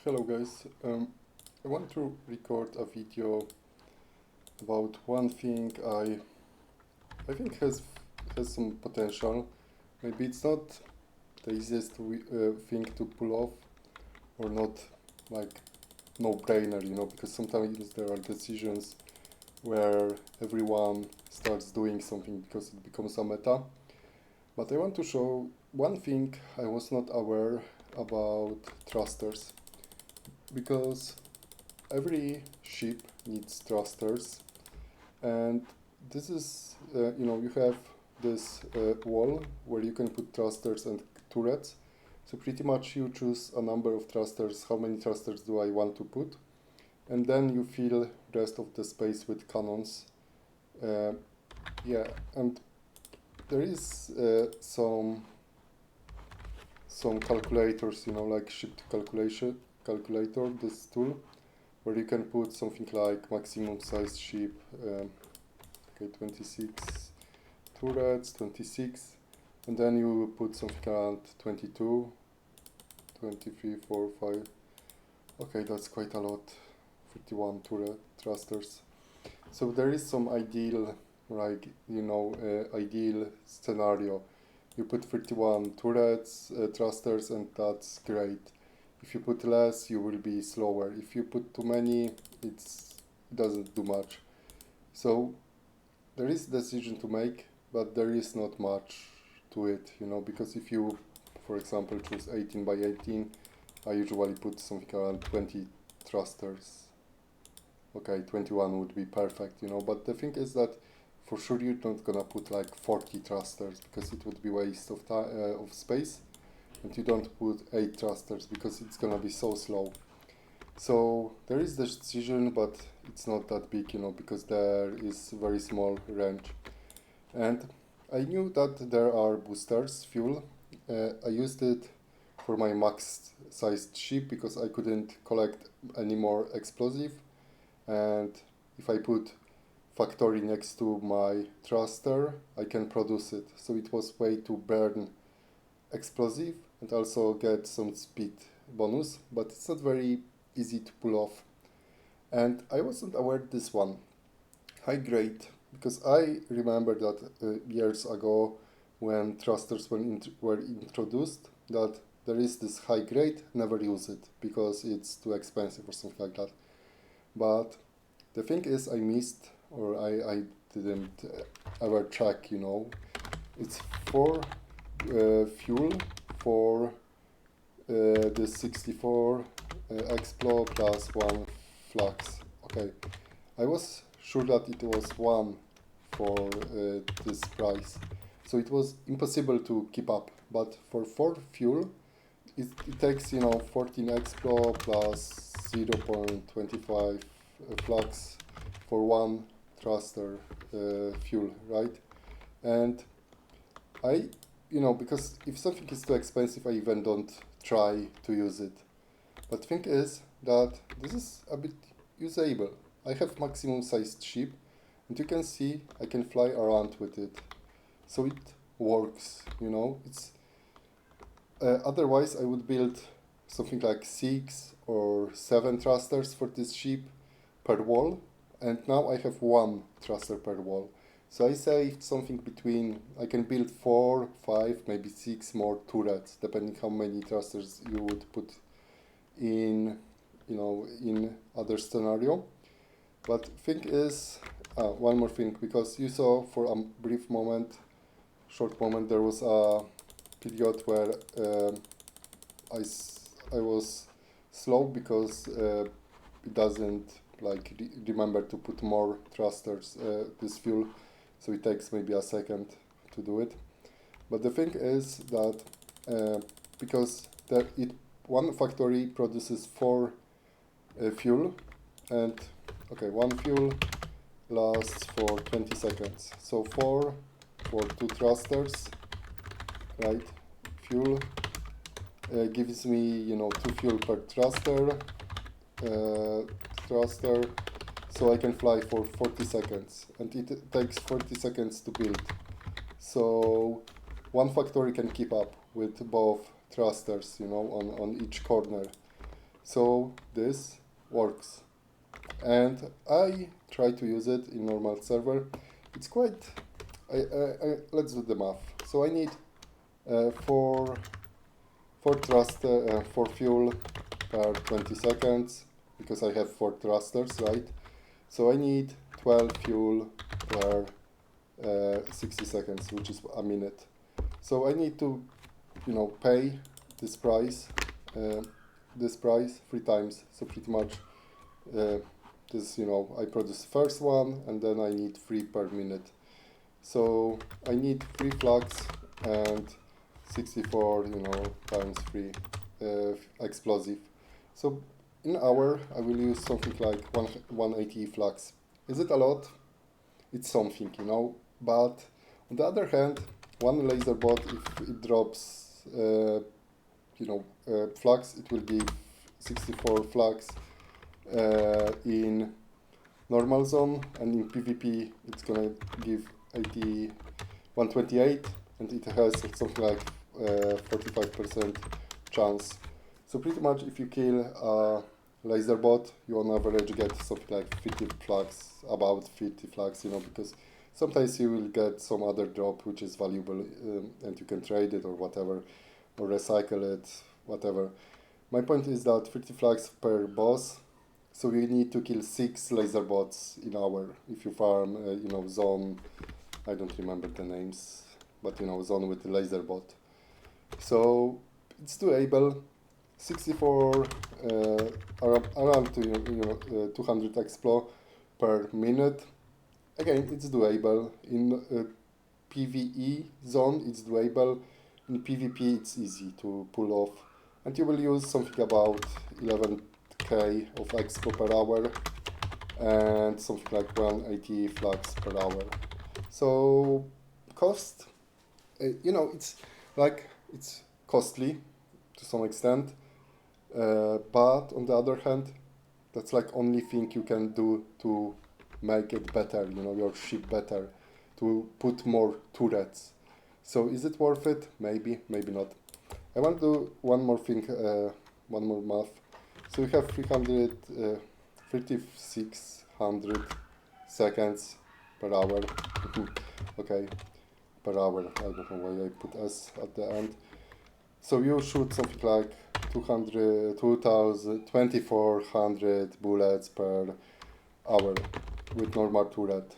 Hello guys, I want to record a video about one thing I think has some potential. Maybe it's not the easiest thing to pull off, or not like no-brainer, because sometimes there are decisions where everyone starts doing something because it becomes a meta. But I want to show one thing I was not aware about thrusters, because every ship needs thrusters, and this is you have this wall where you can put thrusters and turrets. So pretty much you choose a number of thrusters, how many thrusters do I want to put, and then you fill rest of the space with cannons. Yeah, and there is some calculators, like ship calculator, this tool, where you can put something like maximum size ship, okay, 26 turrets, 26, and then you put something around 22, 23, 4, 5. Okay, that's quite a lot, 51 turret thrusters. So there is some ideal, ideal scenario. You put 31 turrets, thrusters, and that's great. If you put less, you will be slower. If you put too many, it doesn't do much. So there is decision to make, but there is not much to it, because if you, for example, choose 18 by 18, I usually put something around 20 thrusters. Okay, 21 would be perfect, but the thing is that for sure you're not gonna put like 40 thrusters, because it would be waste of of space, and you don't put 8 thrusters because it's gonna be so slow. So there is this decision, but it's not that big, because there is very small range. And I knew that there are boosters, fuel. I used it for my max sized ship because I couldn't collect any more explosive, and if I put factory next to my thruster, I can produce it. So it was way to burn explosive and also get some speed bonus, but it's not very easy to pull off. And I wasn't aware this one, high grade, because I remember that years ago when thrusters were introduced, that there is this high grade, never use it because it's too expensive or something like that. But the thing is, I missed, or I didn't ever check, it's 4 fuel for this 64 explo plus 1 flux. Okay, I was sure that it was 1 for this price, so it was impossible to keep up. But for 4 fuel, it takes 14 explo plus 0.25 flux for 1 thruster fuel, right? And I, because if something is too expensive, I even don't try to use it. But thing is that this is a bit usable. I have maximum sized ship, and you can see I can fly around with it. So it works, it's otherwise I would build something like 6 or 7 thrusters for this ship per wall, and now I have 1 thruster per wall. So I saved something between, I can build 4, 5, maybe 6 more turrets, depending how many thrusters you would put in, in other scenario. But thing is, one more thing, because you saw for a brief moment, short moment, there was a period where I was slow because it doesn't remember to put more thrusters, this fuel, so it takes maybe a second to do it. But the thing is that because one factory produces 4 fuel, and okay, 1 fuel lasts for 20 seconds, so 4 for 2 thrusters, right? Fuel gives me 2 fuel per thruster, so I can fly for 40 seconds, and it takes 40 seconds to build. So one factory can keep up with both thrusters, on each corner. So this works, and I try to use it in normal server. It's quite, let's do the math. So I need uh, 4 fuel per 20 seconds, because I have 4 thrusters, right? So I need 12 fuel per 60 seconds, which is a minute. So I need to, pay this price, uh, 3 times. So pretty much uh, this, I produce first one, and then I need 3 per minute. So I need 3 flags and 64, times 3 explosive. So in hour I will use something like 180 flags. Is it a lot? It's something, but on the other hand, one laser bot, if it drops flags, it will give 64 flags in normal zone, and in PvP it's gonna give 128, and it has something like 45% chance. So pretty much if you kill a laser bot, you on average get something like 50 flags, about 50 flags, because sometimes you will get some other drop which is valuable, and you can trade it or whatever, or recycle it, whatever. My point is that 50 flags per boss, so you need to kill 6 laser bots in hour if you farm, zone, I don't remember the names, but zone with the laser bot. So it's doable. 64 around 200 explo per minute. Again, it's doable. In PvE zone, it's doable. In PvP, it's easy to pull off, and you will use something about 11k of expo per hour and something like 180 flags per hour. So cost, it's like, it's costly to some extent, but on the other hand, that's like only thing you can do to make it better, your ship better, to put more turrets. So is it worth it? Maybe, maybe not. I want to do one more thing, one more math. So we have 3,600 seconds per hour. Okay, per hour. I don't know why I put S at the end. So you shoot something like 2,400 bullets per hour with normal turret.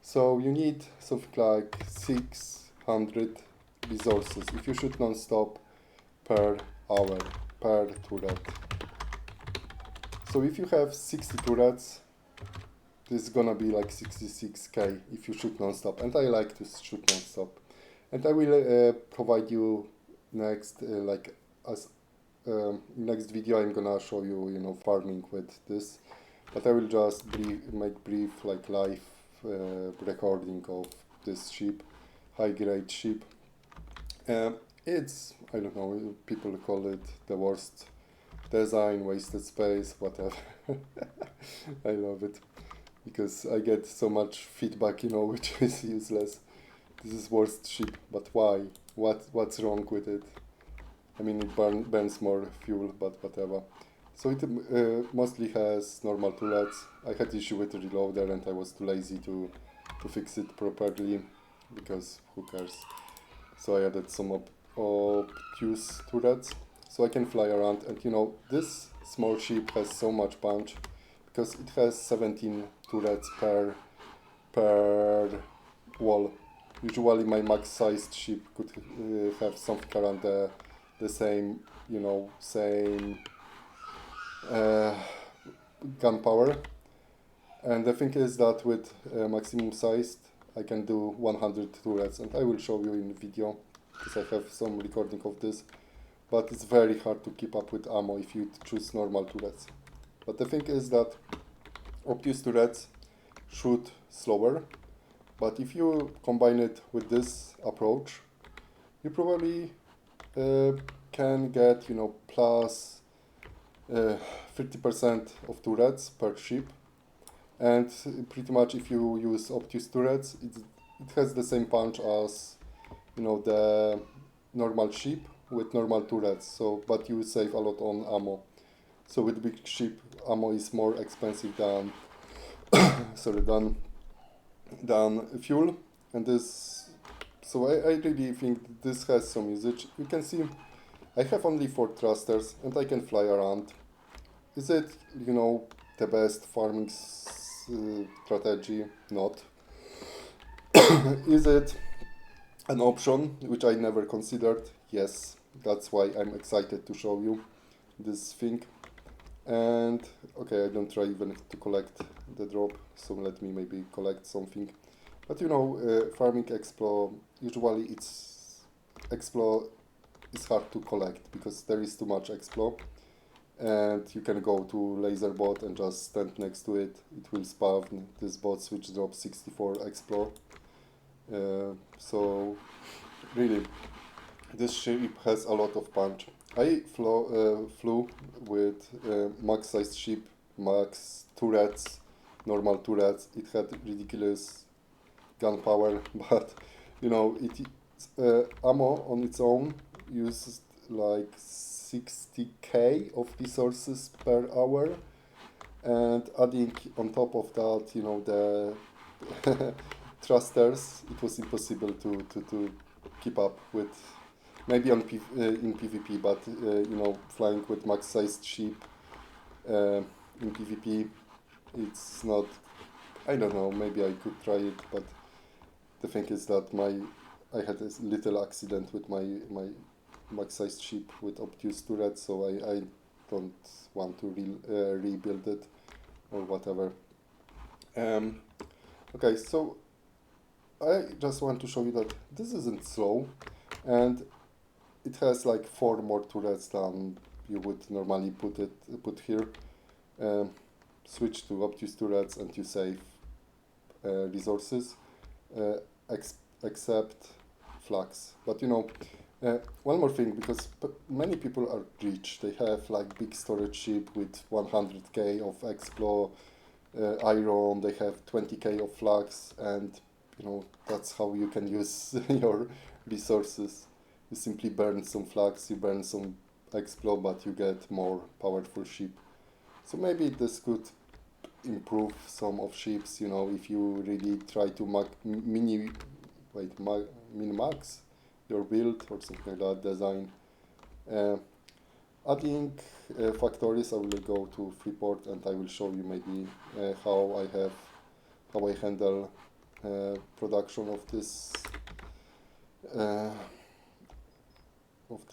So you need something like 600 resources if you shoot non-stop per hour per turret. So if you have 60 turrets, this is gonna be like 66k if you shoot non-stop, and I like to shoot non-stop. And I will provide you next, next video. I'm gonna show you, farming with this, but I will just make brief like live recording of this ship, high grade ship. It's, I don't know, people call it the worst design, wasted space, whatever. I love it because I get so much feedback, which is useless. This is worst ship, but why? What's wrong with it? I mean, it burns more fuel, but whatever. So it mostly has normal turrets. I had issue with the reloader, and I was too lazy to fix it properly, because who cares? So I added some obtuse turrets, so I can fly around. And this small ship has so much punch because it has 17 turrets per wall. Usually my max-sized ship could have something around the same, same gunpowder. And the thing is that with maximum sized, I can do 100 turrets, and I will show you in the video because I have some recording of this. But it's very hard to keep up with ammo if you choose normal turrets. But the thing is that obtuse turrets shoot slower, but if you combine it with this approach, you probably can get, plus 50% of turrets per ship. And pretty much if you use obtuse turrets, it has the same punch as, the normal ship with normal turrets. So, but you save a lot on ammo. So with big ship, ammo is more expensive than sorry than fuel, and this. So I really think this has some usage. You can see I have only 4 thrusters and I can fly around. Is it, the best farming strategy? Not. Is it an option which I never considered? Yes. That's why I'm excited to show you this thing. And okay, I don't try even to collect the drop, so let me maybe collect something. But farming Explo, usually Explo is hard to collect because there is too much Explo, and you can go to Laserbot and just stand next to it. It will spawn this bots which drop 64 Explo. So really, this ship has a lot of punch. I flew with max sized ship, max turrets, normal turrets. It had ridiculous gunpowder, but it ammo on its own uses like 60k of resources per hour, and adding on top of that, the thrusters, it was impossible to keep up with. Maybe in PvP, but flying with max-sized ship in PvP, it's not. I don't know. Maybe I could try it, but the thing is that I had a little accident with my max-sized ship with obtuse turrets, so I don't want to rebuild it or whatever. Okay, so I just want to show you that this isn't slow, and it has like 4 more turrets than you would normally put here. Switch to obtuse turrets and you save resources, except flags. But one more thing, because many people are rich. They have like big storage ship with 100k of Explo, iron. They have 20k of flags, and that's how you can use your resources. You simply burn some flags, you burn some Explo, but you get more powerful ship. So maybe this could improve some of ships, if you really try to min-max your build or something like that, design. Adding factories, I will go to Freeport and I will show you maybe how I handle production of this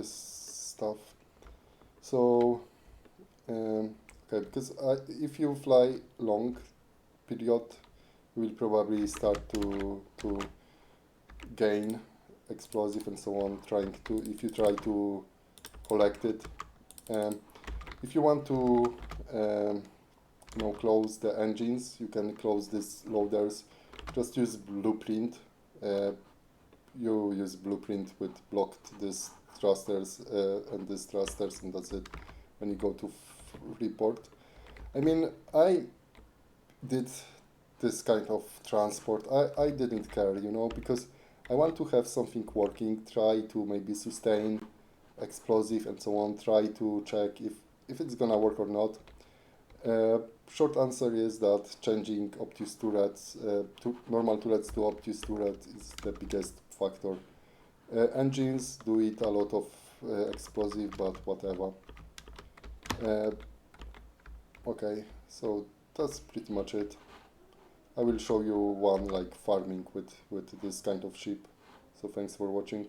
stuff. So okay, because if you fly long period, you will probably start to gain explosive and so on. If you try to collect it, if you want to close the engines, you can close these loaders. Just use blueprint. You use blueprint with blocked these thrusters and these thrusters, and that's it. When you go to report, I mean, I did this kind of transport. I didn't care, because I want to have something working. Try to maybe sustain explosive and so on. Try to check if it's gonna work or not. Short answer is that changing obtuse turrets, to normal turrets to obtuse turrets is the biggest factor. Engines do it a lot of explosive, but whatever. Okay, so that's pretty much it. I will show you one like farming with this kind of ship. So thanks for watching.